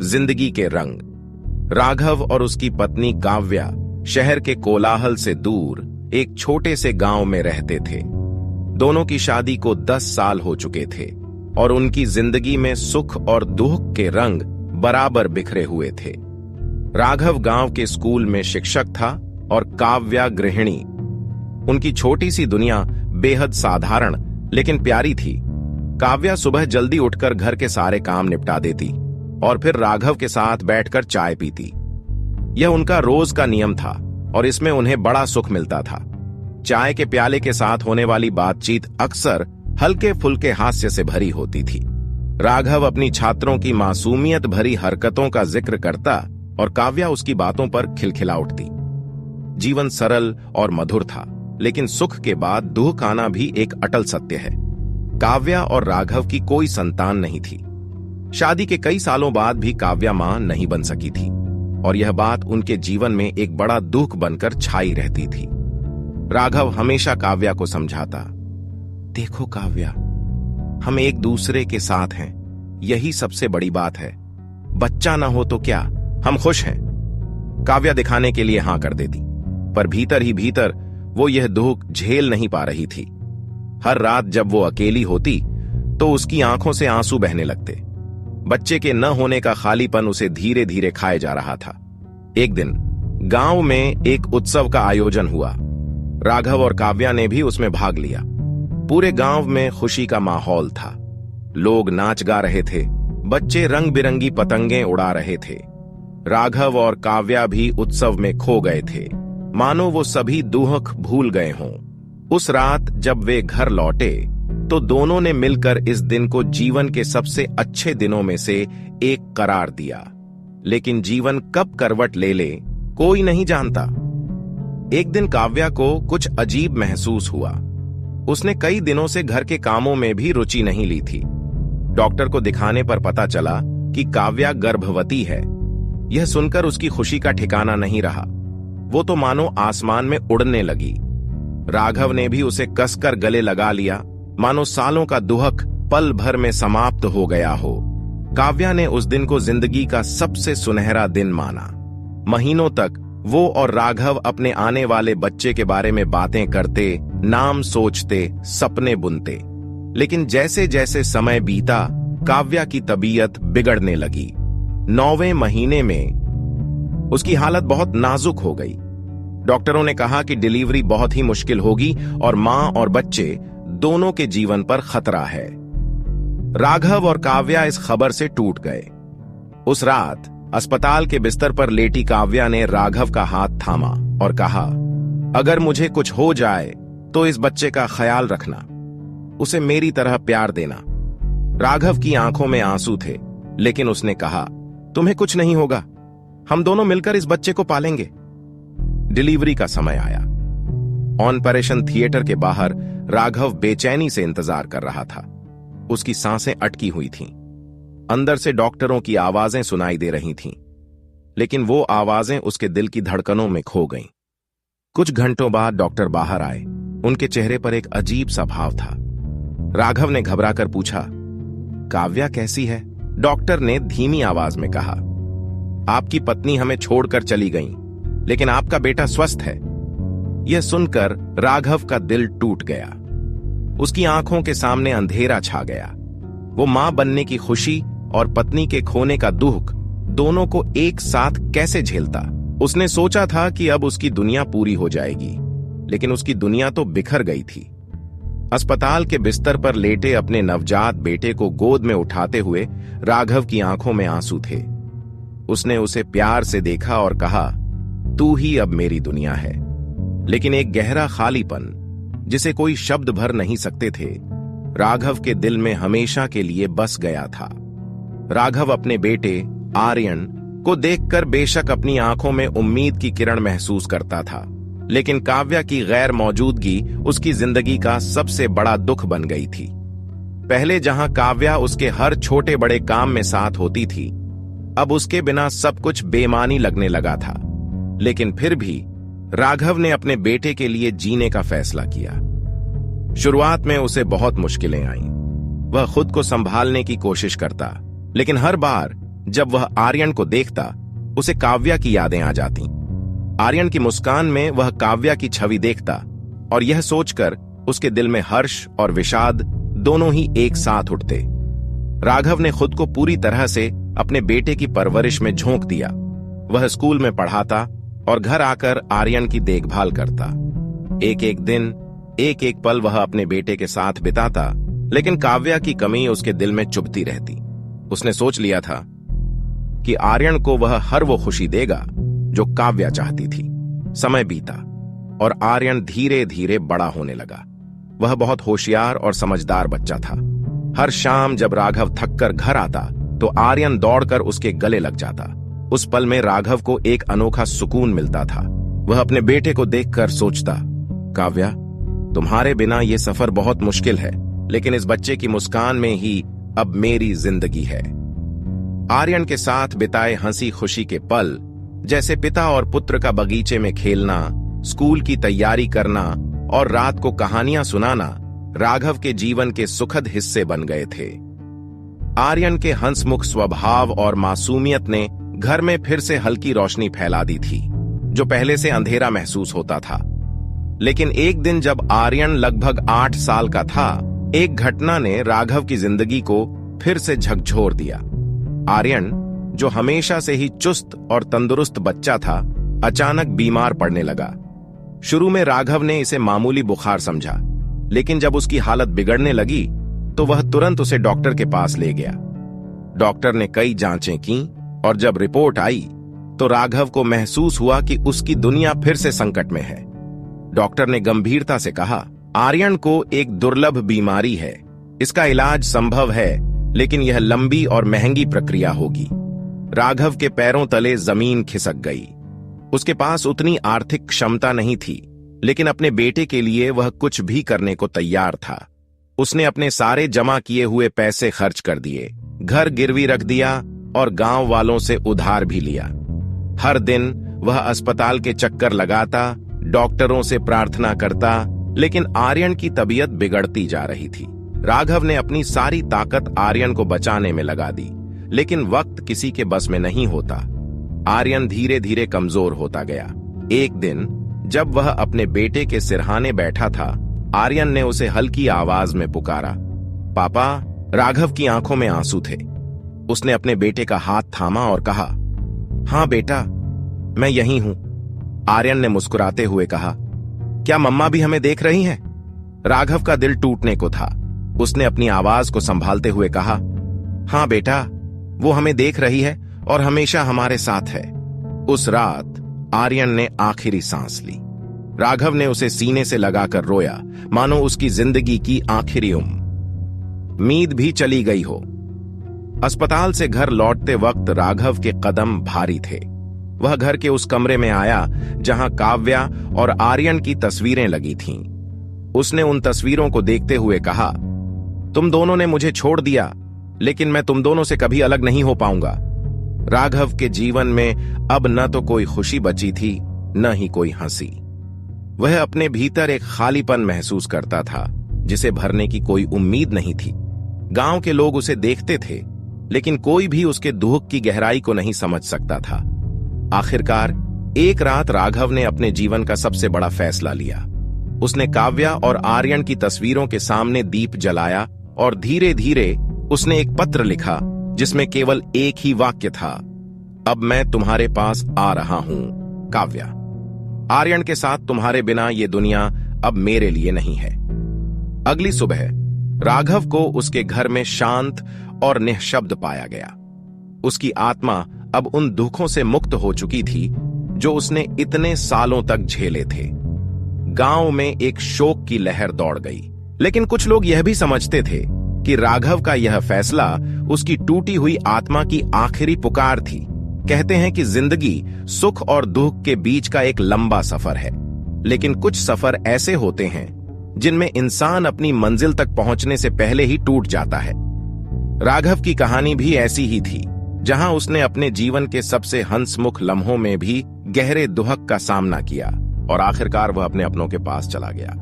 जिंदगी के रंग। राघव और उसकी पत्नी काव्या शहर के कोलाहल से दूर एक छोटे से गांव में रहते थे। दोनों की शादी को 10 साल हो चुके थे और उनकी जिंदगी में सुख और दुख के रंग बराबर बिखरे हुए थे। राघव गांव के स्कूल में शिक्षक था और काव्या गृहिणी। उनकी छोटी सी दुनिया बेहद साधारण लेकिन प्यारी थी। काव्या सुबह जल्दी उठकर घर के सारे काम निपटा देती और फिर राघव के साथ बैठकर चाय पीती। यह उनका रोज का नियम था और इसमें उन्हें बड़ा सुख मिलता था। चाय के प्याले के साथ होने वाली बातचीत अक्सर हल्के फुल्के हास्य से भरी होती थी। राघव अपनी छात्रों की मासूमियत भरी हरकतों का जिक्र करता और काव्या उसकी बातों पर खिलखिला उठती। जीवन सरल और मधुर था, लेकिन सुख के बाद दुख आना भी एक अटल सत्य है। काव्या और राघव की कोई संतान नहीं थी। शादी के कई सालों बाद भी काव्या मां नहीं बन सकी थी और यह बात उनके जीवन में एक बड़ा दुख बनकर छाई रहती थी। राघव हमेशा काव्या को समझाता, देखो काव्या, हम एक दूसरे के साथ हैं, यही सबसे बड़ी बात है। बच्चा ना हो तो क्या, हम खुश हैं। काव्या दिखाने के लिए हां कर देती, पर भीतर ही भीतर वो यह दुख झेल नहीं पा रही थी। हर रात जब वो अकेली होती तो उसकी आंखों से आंसू बहने लगते। बच्चे के न होने का खालीपन उसे धीरे धीरे खाए जा रहा था। एक दिन गांव में एक उत्सव का आयोजन हुआ। राघव और काव्या ने भी उसमें भाग लिया। पूरे गांव में खुशी का माहौल था। लोग नाच गा रहे थे, बच्चे रंग बिरंगी पतंगें उड़ा रहे थे। राघव और काव्या भी उत्सव में खो गए थे, मानो वो सभी दुख भूल गए हों। उस रात जब वे घर लौटे तो दोनों ने मिलकर इस दिन को जीवन के सबसे अच्छे दिनों में से एक करार दिया। लेकिन जीवन कब करवट ले ले कोई नहीं जानता। एक दिन काव्या को कुछ अजीब महसूस हुआ। उसने कई दिनों से घर के कामों में भी रुचि नहीं ली थी। डॉक्टर को दिखाने पर पता चला कि काव्या गर्भवती है। यह सुनकर उसकी खुशी का ठिकाना नहीं रहा। वो तो मानो आसमान में उड़ने लगी। राघव ने भी उसे कसकर गले लगा लिया, मानो सालों का दुख पल भर में समाप्त हो गया हो। काव्या ने उस दिन को जिंदगी का सबसे सुनहरा दिन माना। महीनों तक वो और राघव अपने आने वाले बच्चे के बारे में बातें करते, नाम सोचते, सपने बुनते। लेकिन जैसे जैसे समय बीता, काव्या की तबीयत बिगड़ने लगी। 9वें महीने में उसकी हालत बहुत नाजुक हो गई। डॉक्टरों ने कहा कि डिलीवरी बहुत ही मुश्किल होगी और मां और बच्चे दोनों के जीवन पर खतरा है। राघव और काव्या इस खबर से टूट गए। उस रात अस्पताल के बिस्तर पर लेटी काव्या ने राघव का हाथ थामा और कहा, अगर मुझे कुछ हो जाए तो इस बच्चे का ख्याल रखना, उसे मेरी तरह प्यार देना। राघव की आंखों में आंसू थे, लेकिन उसने कहा, तुम्हें कुछ नहीं होगा, हम दोनों मिलकर इस बच्चे को पालेंगे। डिलीवरी का समय आया। ऑपरेशन थिएटर के बाहर राघव बेचैनी से इंतजार कर रहा था। उसकी सांसें अटकी हुई थीं। अंदर से डॉक्टरों की आवाजें सुनाई दे रही थीं, लेकिन वो आवाजें उसके दिल की धड़कनों में खो गईं। कुछ घंटों बाद डॉक्टर बाहर आए। उनके चेहरे पर एक अजीब सा भाव था। राघव ने घबराकर पूछा, काव्या कैसी है? डॉक्टर ने धीमी आवाज में कहा, आपकी पत्नी हमें छोड़कर चली गई, लेकिन आपका बेटा स्वस्थ है। यह सुनकर राघव का दिल टूट गया। उसकी आंखों के सामने अंधेरा छा गया। वो मां बनने की खुशी और पत्नी के खोने का दुख दोनों को एक साथ कैसे झेलता। उसने सोचा था कि अब उसकी दुनिया पूरी हो जाएगी, लेकिन उसकी दुनिया तो बिखर गई थी। अस्पताल के बिस्तर पर लेटे अपने नवजात बेटे को गोद में उठाते हुए राघव की आंखों में आंसू थे। उसने उसे प्यार से देखा और कहा, तू ही अब मेरी दुनिया है। लेकिन एक गहरा खालीपन, जिसे कोई शब्द भर नहीं सकते थे, राघव के दिल में हमेशा के लिए बस गया था। राघव अपने बेटे आर्यन को देखकर बेशक अपनी आंखों में उम्मीद की किरण महसूस करता था, लेकिन काव्या की गैर मौजूदगी उसकी जिंदगी का सबसे बड़ा दुख बन गई थी। पहले जहां काव्या उसके हर छोटे बड़े काम में साथ होती थी, अब उसके बिना सब कुछ बेमानी लगने लगा था। लेकिन फिर भी राघव ने अपने बेटे के लिए जीने का फैसला किया। शुरुआत में उसे बहुत मुश्किलें आईं। वह खुद को संभालने की कोशिश करता, लेकिन हर बार जब वह आर्यन को देखता उसे काव्या की यादें आ जाती। आर्यन की मुस्कान में वह काव्या की छवि देखता और यह सोचकर उसके दिल में हर्ष और विषाद दोनों ही एक साथ उठते। राघव ने खुद को पूरी तरह से अपने बेटे की परवरिश में झोंक दिया। वह स्कूल में पढ़ाता और घर आकर आर्यन की देखभाल करता। एक एक दिन, एक एक पल वह अपने बेटे के साथ बिताता, लेकिन काव्या की कमी उसके दिल में चुभती रहती। उसने सोच लिया था कि आर्यन को वह हर वो खुशी देगा जो काव्या चाहती थी। समय बीता और आर्यन धीरे धीरे बड़ा होने लगा। वह बहुत होशियार और समझदार बच्चा था। हर शाम जब राघव थककर घर आता तो आर्यन दौड़कर उसके गले लग जाता। उस पल में राघव को एक अनोखा सुकून मिलता था। वह अपने बेटे को देखकर सोचता, काव्या, तुम्हारे बिना यह सफर बहुत मुश्किल है, लेकिन इस बच्चे की मुस्कान में ही अब मेरी जिंदगी है। आर्यन के साथ बिताए हंसी खुशी के पल, जैसे पिता और पुत्र का बगीचे में खेलना, स्कूल की तैयारी करना और रात को कहानियां सुनाना, राघव के जीवन के सुखद हिस्से बन गए थे। आर्यन के हंसमुख स्वभाव और मासूमियत ने घर में फिर से हल्की रोशनी फैला दी थी, जो पहले से अंधेरा महसूस होता था। लेकिन एक दिन जब आर्यन लगभग 8 साल का था, एक घटना ने राघव की जिंदगी को फिर से झकझोर दिया। आर्यन, जो हमेशा से ही चुस्त और तंदुरुस्त बच्चा था, अचानक बीमार पड़ने लगा। शुरू में राघव ने इसे मामूली बुखार समझा, लेकिन जब उसकी हालत बिगड़ने लगी तो वह तुरंत उसे डॉक्टर के पास ले गया। डॉक्टर ने कई जांचें की और जब रिपोर्ट आई तो राघव को महसूस हुआ कि उसकी दुनिया फिर से संकट में है। डॉक्टर ने गंभीरता से कहा, आर्यन को एक दुर्लभ बीमारी है। इसका इलाज संभव है, लेकिन यह लंबी और महंगी प्रक्रिया होगी। राघव के पैरों तले जमीन खिसक गई। उसके पास उतनी आर्थिक क्षमता नहीं थी, लेकिन अपने बेटे के लिए वह कुछ भी करने को तैयार था। उसने अपने सारे जमा किए हुए पैसे खर्च कर दिए, घर गिरवी रख दिया और गांव वालों से उधार भी लिया। हर दिन वह अस्पताल के चक्कर लगाता, डॉक्टरों से प्रार्थना करता, लेकिन आर्यन की तबीयत बिगड़ती जा रही थी। राघव ने अपनी सारी ताकत आर्यन को बचाने में लगा दी, लेकिन वक्त किसी के बस में नहीं होता। आर्यन धीरे धीरे कमजोर होता गया। एक दिन जब वह अपने बेटे के सिरहाने बैठा था, आर्यन ने उसे हल्की आवाज में पुकारा, पापा। राघव की आंखों में आंसू थे। उसने अपने बेटे का हाथ थामा और कहा, हाँ बेटा, मैं यहीं हूं। आर्यन ने मुस्कुराते हुए कहा, क्या मम्मा भी हमें देख रही हैं? राघव का दिल टूटने को था। उसने अपनी आवाज को संभालते हुए कहा, हाँ बेटा, वो हमें देख रही है और हमेशा हमारे साथ है। उस रात आर्यन ने आखिरी सांस ली। राघव ने उसे सीने से लगाकर रोया, मानो उसकी जिंदगी की आखिरी उम्मीद भी चली गई हो। अस्पताल से घर लौटते वक्त राघव के कदम भारी थे। वह घर के उस कमरे में आया जहां काव्या और आर्यन की तस्वीरें लगी थीं। उसने उन तस्वीरों को देखते हुए कहा, तुम दोनों ने मुझे छोड़ दिया, लेकिन मैं तुम दोनों से कभी अलग नहीं हो पाऊंगा। राघव के जीवन में अब न तो कोई खुशी बची थी, न ही कोई हंसी। वह अपने भीतर एक खालीपन महसूस करता था, जिसे भरने की कोई उम्मीद नहीं थी। गांव के लोग उसे देखते थे, लेकिन कोई भी उसके दुख की गहराई को नहीं समझ सकता था। आखिरकार एक रात राघव ने अपने जीवन का सबसे बड़ा फैसला लिया। उसने काव्या और आर्यन की तस्वीरों के सामने दीप जलाया और धीरे धीरे उसने एक पत्र लिखा, जिसमें केवल एक ही वाक्य था, अब मैं तुम्हारे पास आ रहा हूं, काव्या। आर्यन के साथ तुम्हारे बिना ये दुनिया अब मेरे लिए नहीं है। अगली सुबह राघव को उसके घर में शांत और निःशब्द पाया गया। उसकी आत्मा अब उन दुखों से मुक्त हो चुकी थी जो उसने इतने सालों तक झेले थे। गांव में एक शोक की लहर दौड़ गई, लेकिन कुछ लोग यह भी समझते थे कि राघव का यह फैसला उसकी टूटी हुई आत्मा की आखिरी पुकार थी। कहते हैं कि जिंदगी सुख और दुख के बीच का एक लंबा सफर है, लेकिन कुछ सफर ऐसे होते हैं जिनमें इंसान अपनी मंजिल तक पहुंचने से पहले ही टूट जाता है। राघव की कहानी भी ऐसी ही थी, जहां उसने अपने जीवन के सबसे हंसमुख लम्हों में भी गहरे दुहक का सामना किया और आखिरकार वह अपने अपनों के पास चला गया।